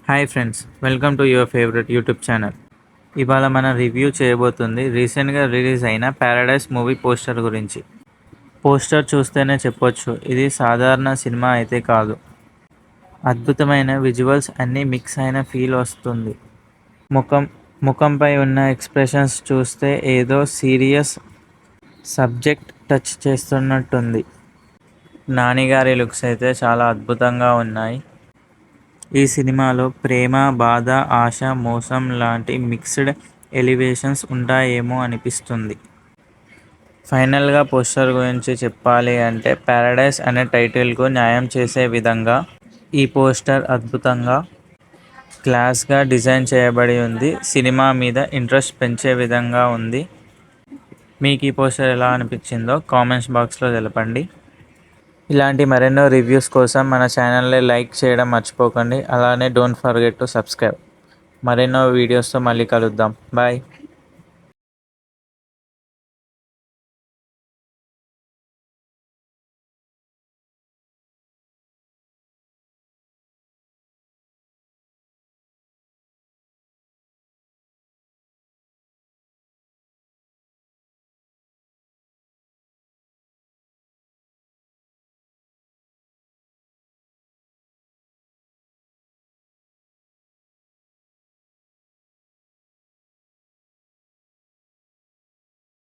Hi friends, welcome to your favourite YouTube channel. ఇవాళ మనం review చేయబోతుంది రీసెంట్గా రిలీజ్ అయిన ప్యారడైస్ మూవీ పోస్టర్ గురించి. పోస్టర్ చూస్తేనే చెప్పొచ్చు, ఇది సాధారణ సినిమా అయితే కాదు. అద్భుతమైన విజువల్స్ అన్నీ మిక్స్ అయిన ఫీల్ వస్తుంది. ముఖం ముఖంపై ఉన్న ఎక్స్ప్రెషన్స్ చూస్తే ఏదో సీరియస్ సబ్జెక్ట్ టచ్ చేస్తున్నట్టుంది. నానిగారి లుక్స్ అయితే చాలా అద్భుతంగా ఉన్నాయి. ఈ సినిమాలో ప్రేమ, బాధ, ఆశ, మోసం లాంటి మిక్స్డ్ ఎలివేషన్స్ ఉంటాయేమో అనిపిస్తుంది. ఫైనల్గా పోస్టర్ గురించి చెప్పాలి అంటే ప్యారడైస్ అనే టైటిల్కు న్యాయం చేసే విధంగా ఈ పోస్టర్ అద్భుతంగా, క్లాస్గా డిజైన్ చేయబడి ఉంది. సినిమా మీద ఇంట్రెస్ట్ పెంచే విధంగా ఉంది. మీకు ఈ పోస్టర్ ఎలా అనిపించిందో కామెంట్స్ బాక్స్లో తెలపండి. ఇలాంటి మరెన్నో రివ్యూస్ కోసం మన ఛానల్ని లైక్ చేయడం మర్చిపోకండి. అలానే డోంట్ ఫర్గెట్ టు సబ్స్క్రైబ్. మరెన్నో వీడియోస్తో మళ్ళీ కలుద్దాం. బాయ్.